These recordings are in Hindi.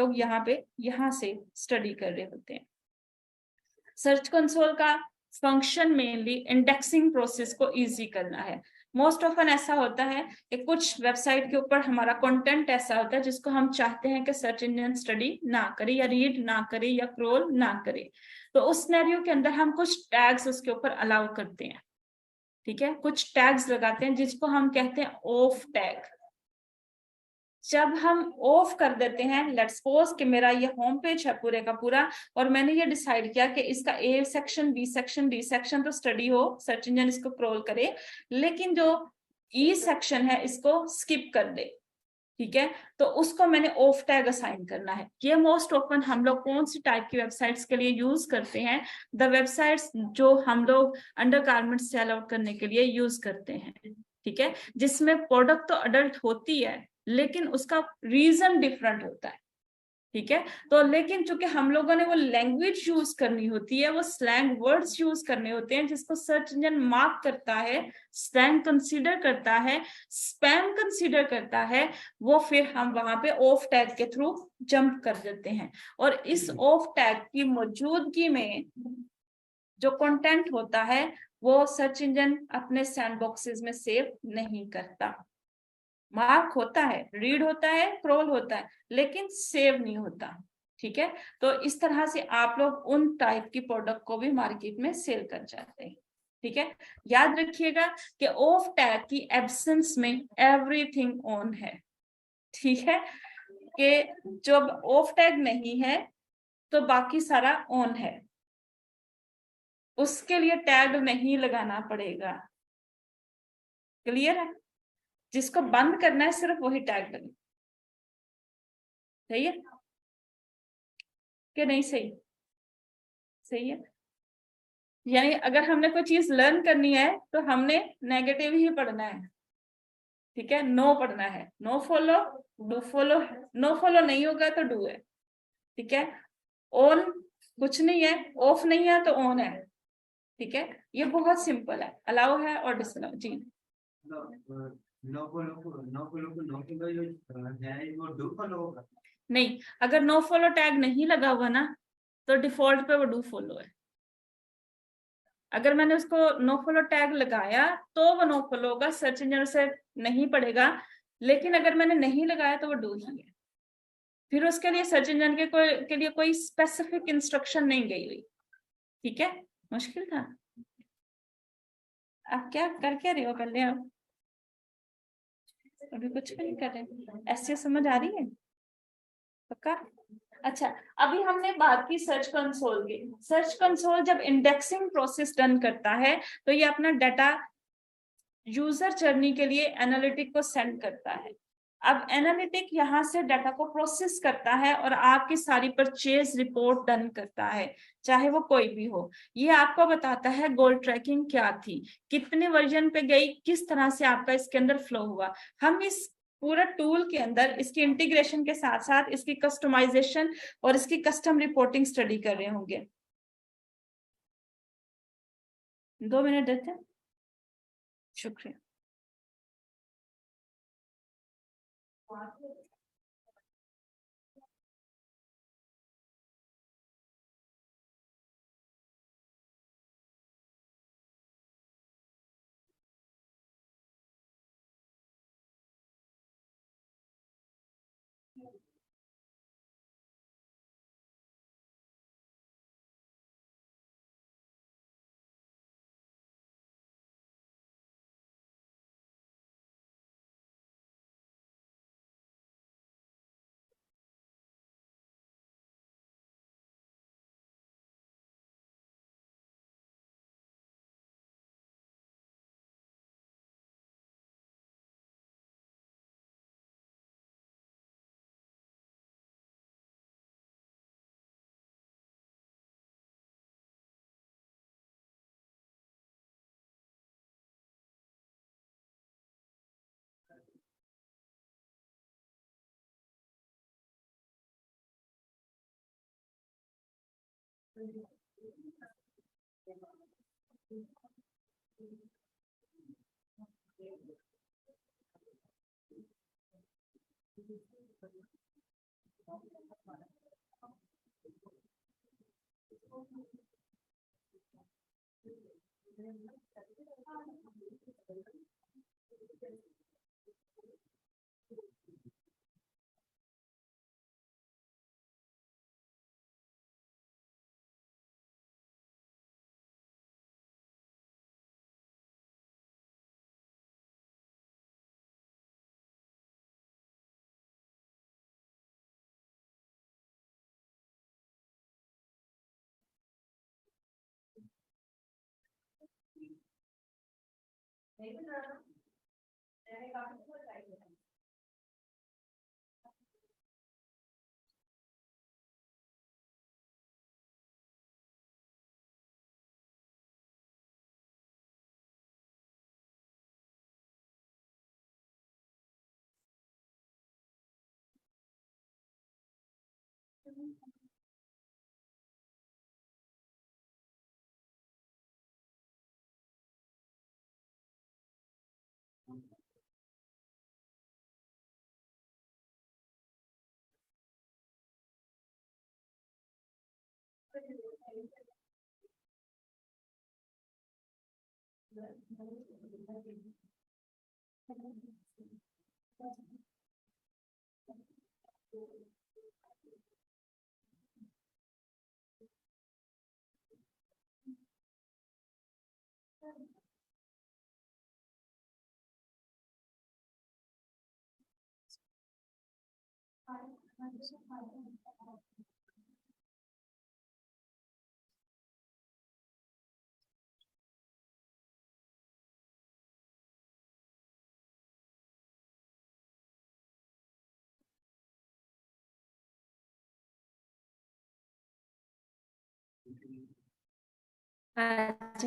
लोग यहाँ से स्टडी कर रहे होते हैं। सर्च कंसोल का फंक्शन मेनली इंडेक्सिंग प्रोसेस को इजी करना है। मोस्ट ऑफन ऐसा होता है कि कुछ वेबसाइट के ऊपर हमारा कंटेंट ऐसा होता है जिसको हम चाहते हैं कि सर्च इंजन स्टडी ना करे या रीड ना करे या क्रोल ना करे, तो उस सिनेरियो के अंदर हम कुछ टैग्स उसके ऊपर अलाउ करते हैं। ठीक है, कुछ टैग्स लगाते हैं जिसको हम कहते हैं ऑफ टैग। जब हम ऑफ कर देते हैं, लेट्स सपोज कि मेरा ये होम पेज है पूरे का पूरा, और मैंने ये डिसाइड किया कि इसका A section, B section, D section तो स्टडी हो, सर्च इंजन इसको क्रॉल करे, लेकिन जो ई सेक्शन है इसको स्किप कर दे। ठीक है, तो उसको मैंने ऑफ टैग असाइन करना है। ये मोस्ट ओपन हम लोग कौन सी टाइप की वेबसाइट्स के लिए यूज करते हैं? द वेबसाइट्स जो हम लोग अंडर गारमेंट सेल आउट करने के लिए यूज करते हैं। ठीक है, जिसमें प्रोडक्ट तो अडल्ट होती है लेकिन उसका रीजन डिफरेंट होता है। ठीक है, तो लेकिन चूंकि हम लोगों ने वो लैंग्वेज यूज करनी होती है, वो स्लैंग वर्ड्स यूज करने होते हैं जिसको सर्च इंजन मार्क करता है, स्लैंग कंसीडर करता है, स्पैम कंसीडर करता है, वो फिर हम वहां पे ऑफ टैग के थ्रू जंप कर देते हैं। और इस ऑफ टैग की मौजूदगी में जो कंटेंट होता है वो सर्च इंजन अपने सैंडबॉक्सेस में सेव नहीं करता। मार्क होता है, रीड होता है, क्रोल होता है, लेकिन सेव नहीं होता। ठीक है, तो इस तरह से आप लोग उन टाइप की प्रोडक्ट को भी मार्केट में सेल कर जाते हैं। ठीक है, याद रखिएगा कि ऑफ टैग की एब्सेंस में एवरीथिंग ऑन है। ठीक है, कि जब ऑफ टैग नहीं है तो बाकी सारा ऑन है, उसके लिए टैग नहीं लगाना पड़ेगा। क्लियर है? जिसको बंद करना है सिर्फ वही टैग लगे। सही है कि नहीं? सही, सही है। यानी अगर हमने कोई चीज लर्न करनी है तो हमने नेगेटिव ही पढ़ना है। ठीक है, नो पढ़ना है, no follow, do follow. No follow नहीं होगा तो डू है। ठीक है, ऑन कुछ नहीं है, ऑफ नहीं है तो ऑन है। ठीक है, ये बहुत सिंपल है, अलाउ है और डिसअलाउ। जी, नहीं, अगर नो फॉलो टैग नहीं लगा हुआ ना तो डिफॉल्ट पे वो डू फॉलो है। अगर मैंने उसको नो फॉलो टैग लगाया तो वो नो फॉलो होगा, सर्च इंजन से नहीं पड़ेगा। लेकिन अगर मैंने नहीं लगाया तो वो डू ही है। फिर उसके लिए सर्च इंजन के लिए कोई स्पेसिफिक इंस्ट्रक्शन नहीं गई हुई। ठीक है, मुश्किल था। आप क्या कर क्या रहे हो? पहले आप अभी कुछ भी नहीं कर रहे? ऐसे समझ आ रही है? पक्का? अच्छा, अभी हमने बात की सर्च कंसोल की। सर्च कंसोल जब इंडेक्सिंग प्रोसेस डन करता है तो ये अपना डाटा यूजर जर्नी के लिए एनालिटिक को सेंड करता है। अब एनालिटिक यहाँ से डाटा को प्रोसेस करता है और आपकी सारी परचेज रिपोर्ट डन करता है, चाहे वो कोई भी हो। ये आपको बताता है गोल ट्रैकिंग क्या थी, कितने वर्जन पे गई, किस तरह से आपका इसके अंदर फ्लो हुआ। हम इस पूरा टूल के अंदर इसकी इंटीग्रेशन के साथ साथ इसकी कस्टमाइजेशन और इसकी कस्टम रिपोर्टिंग स्टडी कर रहे होंगे। 2 मिनट देते हैं, शुक्रिया।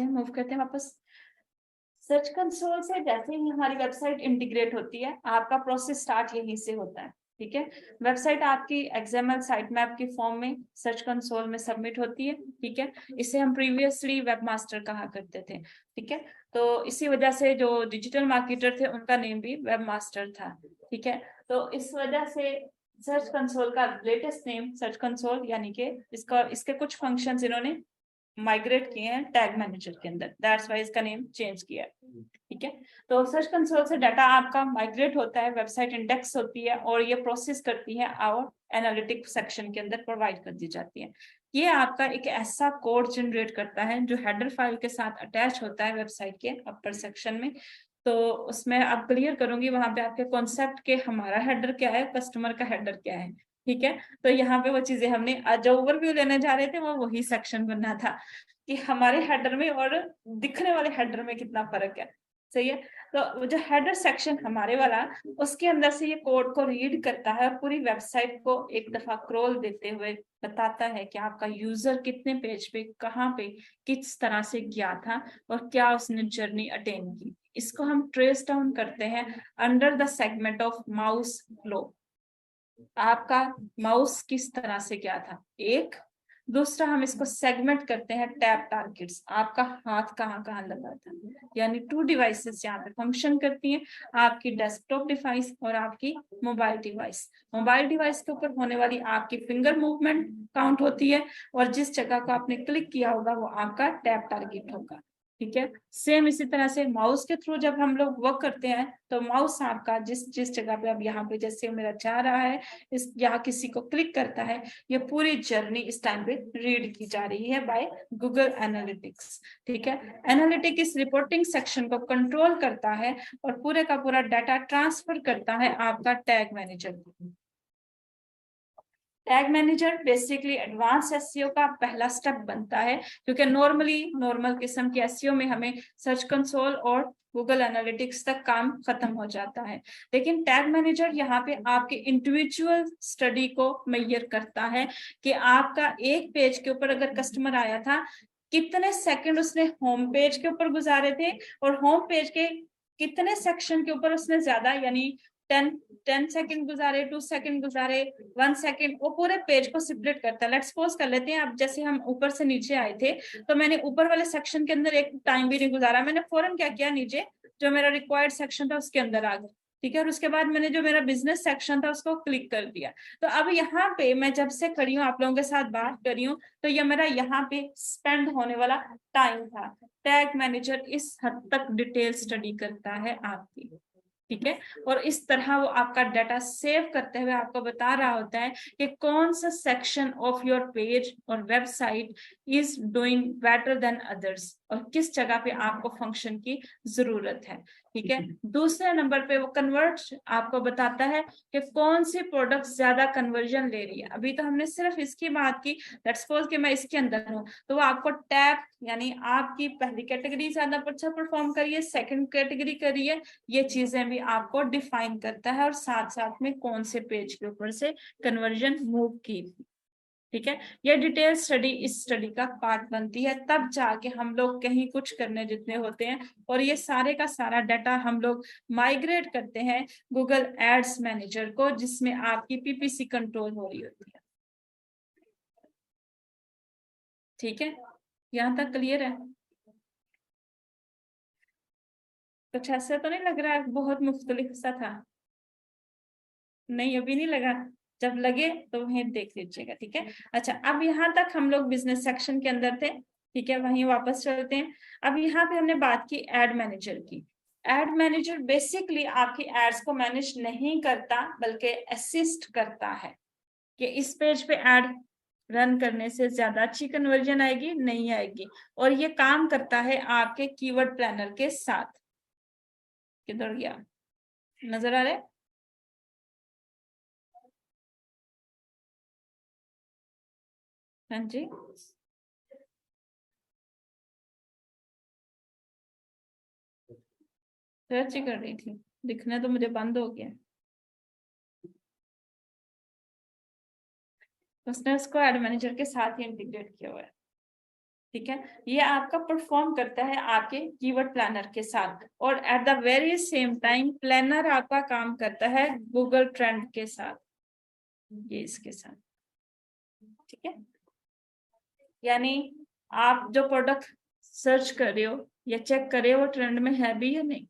मूव करते हैं वापस। सर्च कंसोल से जैसे ही हमारी वेबसाइट इंटीग्रेट होती है, आपका प्रोसेस स्टार्ट यहीं से होता है। ठीक है, वेबसाइट आपकी एक्सएमएल साइट मैप की फॉर्म में सर्च कंसोल में सबमिट होती है। ठीक है, इसे हम प्रीवियसली वेबमास्टर कहा करते थे। ठीक है, तो इसी वजह से जो डिजिटल मार्केटर थे उनका नेम भी वेबमास्टर था। ठीक है, तो इस वजह से सर्च कंसोल का लेटेस्ट नेम सर्च कंसोल, यानी कि इसके कुछ फंक्शंस इन्होंने माइग्रेट किए हैं टैग मैनेजर के अंदर, दैट्स वाई इसका नेम चेंज किया है। ठीक है, तो सर्च कंसोल से डाटा आपका माइग्रेट होता है, वेबसाइट इंडेक्स होती है और ये प्रोसेस करती है और एनालिटिक सेक्शन के अंदर प्रोवाइड कर दी जाती है। ये आपका एक ऐसा कोड जनरेट करता है जो हेडर फाइल के साथ अटैच होता है वेबसाइट के अपर सेक्शन में। तो उसमें आप क्लियर करूंगी वहां पे आपके कॉन्सेप्ट के हमारा हेडर क्या है, कस्टमर का हेडर क्या है। ठीक है, तो यहाँ पे वो चीजें हमने जो ओवरव्यू लेने जा रहे थे वो वही सेक्शन बनना था कि हमारे हेडर में और दिखने वाले हेडर में कितना फर्क है। सही है, तो जो हेडर सेक्शन हमारे वाला, उसके अंदर से ये कोड को रीड करता है और पूरी वेबसाइट को एक दफा क्रोल देते हुए बताता है कि आपका यूजर कितने पेज पे, कहाँ पे, किस तरह से गया था और क्या उसने जर्नी अटेन की। इसको हम ट्रेस डाउन करते हैं under the segment of mouse flow. आपका माउस किस तरह से गया था, एक। दूसरा हम इसको सेगमेंट करते हैं टैप टारगेट्स, आपका हाथ कहाँ कहाँ लगा था। यानी 2 डिवाइसेस यहाँ पे फंक्शन करती हैं, आपकी डेस्कटॉप डिवाइस और आपकी मोबाइल डिवाइस। मोबाइल डिवाइस के ऊपर होने वाली आपकी फिंगर मूवमेंट काउंट होती है और जिस जगह को आपने क्लिक किया होगा वो आपका टैप टारगेट होगा। ठीक है, सेम इसी तरह से माउस के थ्रू जब हम लोग वर्क करते हैं तो माउस आपका जिस जिस जगह पे, अब यहाँ पे जैसे मेरा जा रहा है, इस यहाँ किसी को क्लिक करता है, ये पूरी जर्नी इस टाइम पे रीड की जा रही है बाय गूगल एनालिटिक्स। ठीक है, एनालिटिक इस रिपोर्टिंग सेक्शन को कंट्रोल करता है और पूरे का पूरा डाटा ट्रांसफर करता है आपका टैग मैनेजर को। Tag manager basically advance SEO का पहला स्टेप बनता है, क्योंकि नॉर्मल किस्म के एसईओ में हमें सर्च कंसोल और गूगल एनालिटिक्स तक काम खत्म हो जाता है। लेकिन टैग मैनेजर यहाँ पे आपके इंडिविजुअल स्टडी को मेजर करता है कि आपका एक पेज के ऊपर अगर कस्टमर आया था, कितने सेकंड उसने होम पेज के ऊपर गुजारे थे और होम पेज के कितने सेक्शन के ऊपर उसने ज्यादा, यानी 10 सेकंड गुजारे, 2 सेकंड गुजारे, 1 सेकंड, वो पूरे पेज को स्प्लिट करता है। लेट्स सपोज कर लेते हैं, अब जैसे हम ऊपर से नीचे आए थे तो मैंने ऊपर वाले सेक्शन के अंदर एक टाइम भी नहीं गुजारा, मैंने फौरन क्या किया, नीचे जो मेरा रिक्वायर्ड सेक्शन था उसके अंदर आ गया। ठीक है। और उसके बाद मैंने जो मेरा बिजनेस सेक्शन था उसको क्लिक कर दिया। तो अब यहाँ पे मैं जब से खड़ी हूँ, आप लोगों के साथ बात कर रही हूँ, तो ये मेरा यहाँ पे स्पेंड होने वाला टाइम था। टैग मैनेजर इस हद तक डिटेल स्टडी करता है आपकी, ठीक है। और इस तरह वो आपका डाटा सेव करते हुए आपको बता रहा होता है कि कौन सा सेक्शन ऑफ योर पेज और website is doing better than others, और किस जगह पे आपको फंक्शन की जरूरत है, ठीक है। दूसरे नंबर पे वो कन्वर्ट आपको बताता है कि कौन सी प्रोडक्ट ज्यादा कन्वर्जन ले रही है। अभी तो हमने सिर्फ इसकी बात की, लेट्स सपोज कि मैं इसके अंदर हूँ, तो वो आपको टैग यानी आपकी पहली कैटेगरी ज्यादा अच्छा परफॉर्म करिए, सेकंड कैटेगरी करिए, ये चीजें भी आपको डिफाइन करता है, और साथ साथ में कौन से पेज के ऊपर से कन्वर्जन मूव की, ठीक है। ये डिटेल स्टडी इस स्टडी का पार्ट बनती है, तब जाके हम लोग कहीं कुछ करने जितने होते हैं। और ये सारे का सारा डाटा हम लोग माइग्रेट करते हैं गूगल एड्स मैनेजर को, जिसमें आपकी पीपीसी कंट्रोल हो रही होती है, ठीक है। यहाँ तक क्लियर है? कुछ ऐसा तो नहीं लग रहा है बहुत मुख्तलिफ सा था? नहीं, अभी नहीं लगा। जब लगे तो वहीं देख लीजिएगा, ठीक है। अच्छा, अब यहाँ तक हम लोग बिजनेस सेक्शन के अंदर थे, ठीक है। वहीं वापस चलते हैं। अब यहाँ पे हमने बात की एड मैनेजर की। एड मैनेजर बेसिकली आपकी एड्स को मैनेज नहीं करता, बल्कि असिस्ट करता है कि इस पेज पे एड रन करने से ज्यादा अच्छी कन्वर्जन आएगी, नहीं आएगी। और ये काम करता है आपके कीवर्ड प्लानर के साथ। किधर गया? नजर आ रहा है? हाँ जी, सर्च ही कर रही थी, दिखना तो मुझे बंद हो गया। उसने उसको एड मैनेजर के साथ ही इंटीग्रेट किया हुआ है, ठीक है। ये आपका परफॉर्म करता है आपके कीवर्ड प्लानर के साथ, और at the very same time planner आपका काम करता है गूगल ट्रेंड के साथ, ये इसके साथ, ठीक है। यानी आप जो प्रोडक्ट सर्च कर रहे हो या चेक कर रहे हो वो ट्रेंड में है भी या नहीं।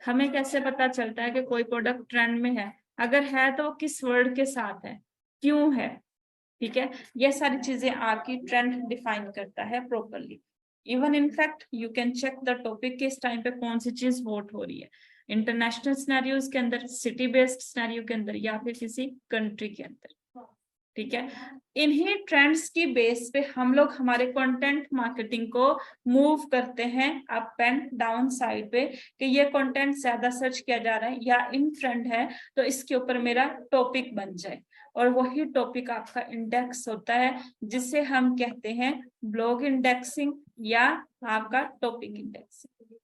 हमें कैसे पता चलता है कि कोई प्रोडक्ट ट्रेंड में है? अगर है तो किस वर्ड के साथ है, क्यों है, ठीक है। ये सारी चीजें आपकी ट्रेंड डिफाइन करता है properly. Even in fact you can check the topic के इस टाइम पे कौन सी चीज वोट हो रही है, इंटरनेशनल सिनेरियोज के अंदर, सिटी बेस्ड सिनेरियो के अंदर, या फिर किसी कंट्री के अंदर, ठीक है। इन्हीं ट्रेंड्स की बेस पे हम लोग हमारे कंटेंट मार्केटिंग को मूव करते हैं अप एंड डाउन साइड पे, कि ये कंटेंट ज्यादा सर्च किया जा रहा है या इन ट्रेंड है, तो इसके ऊपर मेरा टॉपिक बन जाए। और वही टॉपिक आपका इंडेक्स होता है, जिसे हम कहते हैं ब्लॉग इंडेक्सिंग या आपका टॉपिक इंडेक्सिंग।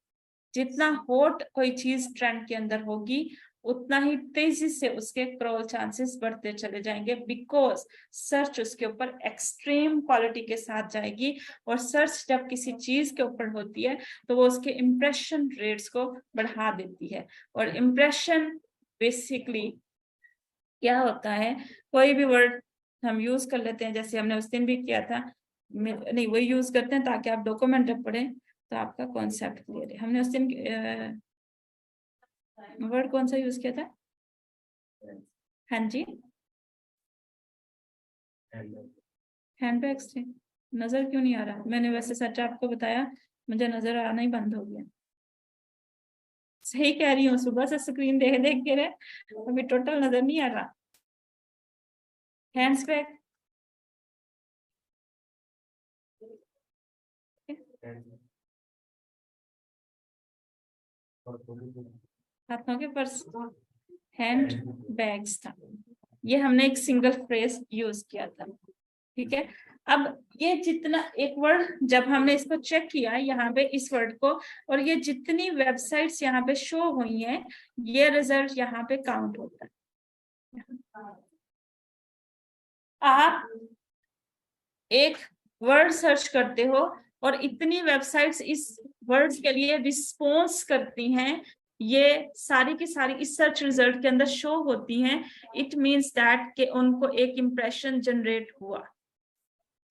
जितना हॉट कोई चीज ट्रेंड के अंदर होगी, उतना ही तेजी से उसके क्रॉल चांसेस बढ़ते चले जाएंगे, बिकॉज सर्च उसके ऊपर एक्सट्रीम क्वालिटी के साथ जाएगी। और सर्च जब किसी चीज के ऊपर होती है तो वो उसके इंप्रेशन रेट्स को बढ़ा देती है। और इंप्रेशन बेसिकली क्या होता है, कोई भी वर्ड हम यूज कर लेते हैं, जैसे हमने उस दिन भी किया था, नहीं वही यूज करते हैं ताकि आप डॉक्यूमेंट जब पढ़ें तो आपका कॉन्सेप्ट क्लियर है। हमने उस दिन वर्ड कौन सा यूज किया था? हाँ जी, हैंडबैग्स थे। नजर क्यों नहीं आ रहा? मैंने वैसे सच आपको बताया, मुझे नजर आना ही बंद हो गया। सही कह रही हूँ, सुबह से स्क्रीन देख देख के रहे, अभी टोटल नजर नहीं आ रहा। हैंड्स बैग, हाथों के पर्स, हैंड बैग्स था। ये हमने एक सिंगल फ्रेज यूज किया था, ठीक है। अब ये जितना एक वर्ड जब हमने इसको चेक किया यहाँ पे इस वर्ड को, और ये जितनी वेबसाइट्स यहाँ पे शो हुई हैं, ये रिजल्ट यहाँ पे काउंट होता है। आप एक वर्ड सर्च करते हो और इतनी वेबसाइट्स इस वर्ड के लिए रिस्पॉन्स करती हैं, ये सारी की सारी इस सर्च रिजल्ट के अंदर शो होती हैं, इट मींस दैट कि उनको एक इंप्रेशन जनरेट हुआ,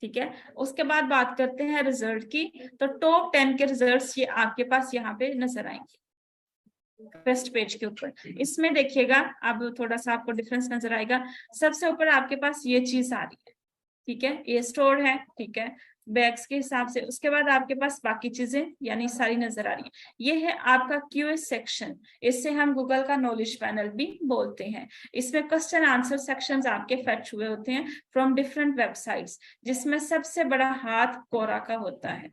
ठीक है। उसके बाद बात करते हैं रिजल्ट की, तो टॉप 10 के रिजल्ट्स ये आपके पास यहाँ पे नजर आएंगे। फर्स्ट पेज के ऊपर। इसमें देखिएगा, अब थोड़ा सा आपको डिफरेंस नजर आएगा। सबसे ऊपर आपके पास ये चीज आ रही है, ठीक है, ये स्टोर है, ठीक है, बैग्स के हिसाब से। उसके बाद आपके पास बाकी चीजें यानी सारी नजर आ रही है। ये है आपका क्यूएस सेक्शन, इससे हम गूगल का नॉलेज पैनल भी बोलते हैं। इसमें क्वेश्चन आंसर सेक्शंस आपके फैच हुए होते हैं फ्रॉम डिफरेंट वेबसाइट्स, जिसमें सबसे बड़ा हाथ कोरा का होता है।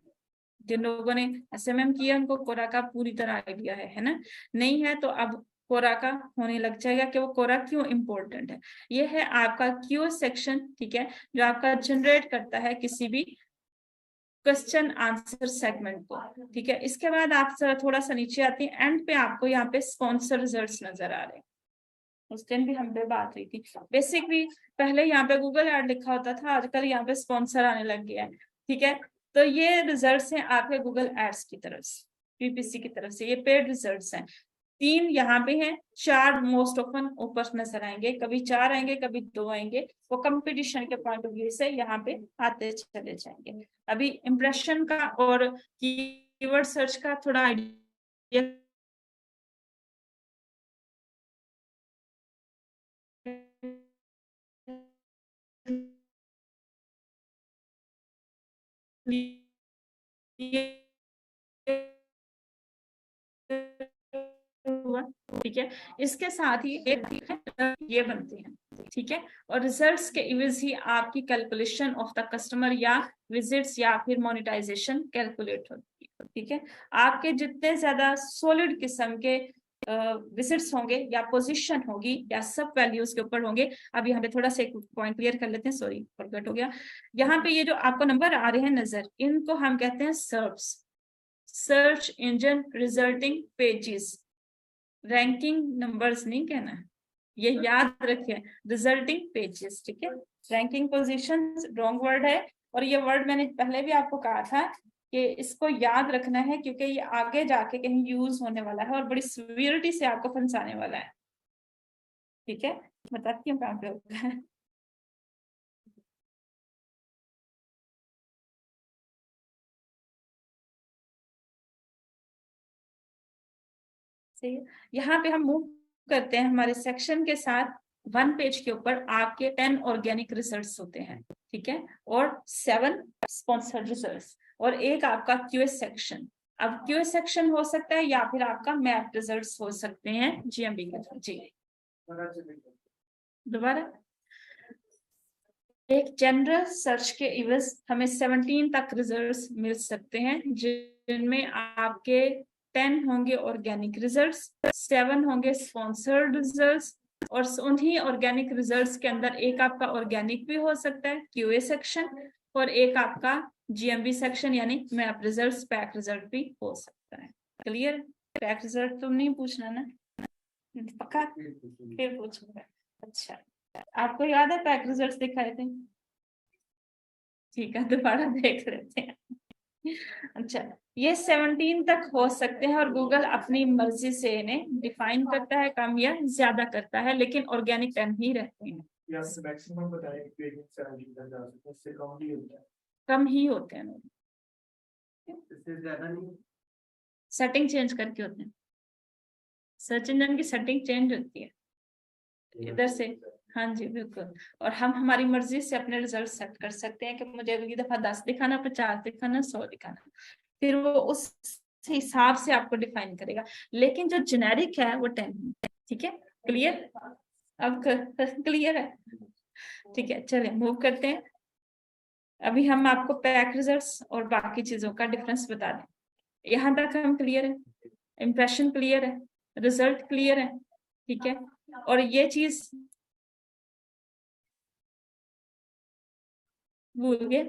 जिन लोगों ने एसएमएम किया उनको कोरा का पूरी तरह आइडिया है ना? नहीं है तो अब कोरा का होने लग जाएगा कि वो कोरा क्यों इंपॉर्टेंट है। ये है आपका क्यू सेक्शन, ठीक है, जो आपका जनरेट करता है किसी भी क्वेश्चन आंसर सेगमेंट को, ठीक है। इसके बाद आप थोड़ा सा नीचे आते हैं, एंड पे आपको यहाँ पे स्पॉन्सर रिजल्ट्स नजर आ रहे हैं। उस दिन भी हम पे बात हुई थी। बेसिकली पहले यहाँ पे गूगल ऐड लिखा होता था, आजकल यहाँ पे स्पॉन्सर आने लग गया है, ठीक है। तो ये रिजल्ट्स हैं आपके गूगल एड्स की तरफ से, पीपीसी की तरफ से, ये पेड रिजल्ट्स हैं। 3 यहाँ पे हैं, 4 मोस्ट ऑफन ऊपर नजर आएंगे, कभी 4 आएंगे कभी 2 आएंगे, वो कंपटीशन के पॉइंट ऑफ व्यू से यहाँ पे आते चले जाएंगे। अभी इंप्रेशन का और कीवर्ड सर्च का थोड़ा आइडिया हुआ, ठीक है। इसके साथ ही एक ये बनते हैं, ठीक है, और रिजल्ट्स के इवज ही आपकी कैलकुलेशन ऑफ द कस्टमर या विजिट्स या फिर मोनेटाइजेशन कैलकुलेट होती है, ठीक है। आपके जितने ज्यादा सॉलिड किस्म के विजिट्स होंगे या पोजीशन होगी या सब वैल्यूज के ऊपर होंगे। अब यहाँ पे थोड़ा सा एक पॉइंट क्लियर कर लेते हैं, सॉरी फॉरगेट हो गया। यहाँ पे ये जो आपको नंबर आ रहे हैं नजर, इनको हम कहते हैं serves, search engine resulting pages, ranking numbers नहीं कहना है, ये याद रखिए, रिजल्टिंग पेजेस, ठीक है। रैंकिंग पोजीशन रॉन्ग वर्ड है, और ये वर्ड मैंने पहले भी आपको कहा था कि इसको याद रखना है, क्योंकि ये आगे जाके कहीं यूज होने वाला है और बड़ी सिवियरिटी से आपको फंसाने वाला है, ठीक है। बताती हूँ कहाँ पे होता है। सही है। यहाँ पे हम मूव करते हैं हमारे सेक्शन के साथ। 1 पेज के ऊपर आपके 10 ऑर्गेनिक रिजल्ट्स होते हैं, ठीक है, और 7 स्पॉन्सर्ड रिजल्ट्स, और एक आपका क्यूएस सेक्शन। अब क्यूएस सेक्शन हो सकता है या फिर आपका मैप रिजल्ट्स हो सकते हैं जीएमबी के थ्रू। जी दोबारा, एक जनरल सर्च के इवज हमें 17 तक रिजल्ट्स मिल सकते हैं, जिनमें आपके 10 होंगे ऑर्गेनिक रिजल्ट्स, 7 होंगे स्पॉन्सर्ड रिजल्ट्स, और उन्हीं ऑर्गेनिक रिजल्ट्स के अंदर एक आपका ऑर्गेनिक भी हो सकता है क्यूए सेक्शन, और एक आपका जीएमबी सेक्शन यानी मैप रिजल्ट्स, पैक रिजल्ट भी हो सकता है। क्लियर? पैक रिजल्ट तो नहीं पूछना ना, पक्का? फिर पूछूंगा। अच्छा, आपको याद है पैक रिजल्ट्स दिखाए थे? ठीक है, दोबारा देख लेते हैं। अच्छा, ये 17 तक हो सकते हैं, और गूगल अपनी मर्जी से इन्हें डिफाइन करता है, कम या ज्यादा करता है, लेकिन ऑर्गेनिक 10 ही रहते हैं। मैक्सिमम बताएं, इससे कम ही होता है। कम ही होते हैं, इससे ज्यादा नहीं, सेटिंग चेंज करके होते हैं। सर्च इंजन की सेटिंग चेंज होती है इधर से। हाँ जी बिल्कुल, और हम हमारी मर्जी से अपने रिजल्ट सेट कर सकते हैं कि मुझे अगली दफा 10 दिखाना, 50 दिखाना, 100 दिखाना, फिर वो उस हिसाब से आपको डिफाइन करेगा। लेकिन जो जेनेरिक है वो 10 है, ठीक है। क्लियर? अब क्लियर है? ठीक है, चलिए मूव करते हैं। अभी हम आपको पैक रिजल्ट्स और बाकी चीजों का डिफरेंस बता दें। यहाँ तक हम क्लियर है? इंप्रेशन क्लियर है, रिजल्ट क्लियर है, ठीक है। और ये चीज भूल गए,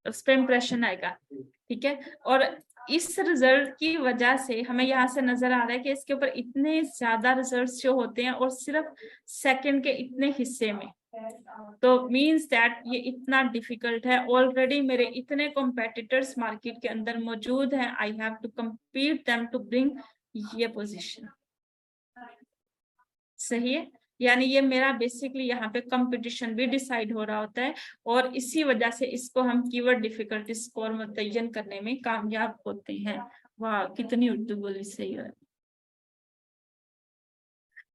उस पर इम्प्रेशन आएगा, ठीक है। और इस रिजल्ट की वजह से हमें यहाँ से नजर आ रहा है कि इसके ऊपर इतने ज्यादा रिजल्ट्स जो होते हैं और सिर्फ सेकंड के इतने हिस्से में, तो मींस दैट ये इतना डिफिकल्ट है। ऑलरेडी मेरे इतने कॉम्पिटिटर्स मार्केट के अंदर मौजूद हैं, I have to compete them to bring ये पोजीशन। सही है? यानी ये मेरा बेसिकली यहाँ पे कंपटीशन भी डिसाइड हो रहा होता है, और इसी वजह से इसको हम कीवर्ड डिफिकल्टी स्कोर मुतय्यन करने में कामयाब होते हैं। वाह, कितनी उर्दू बोली सही है।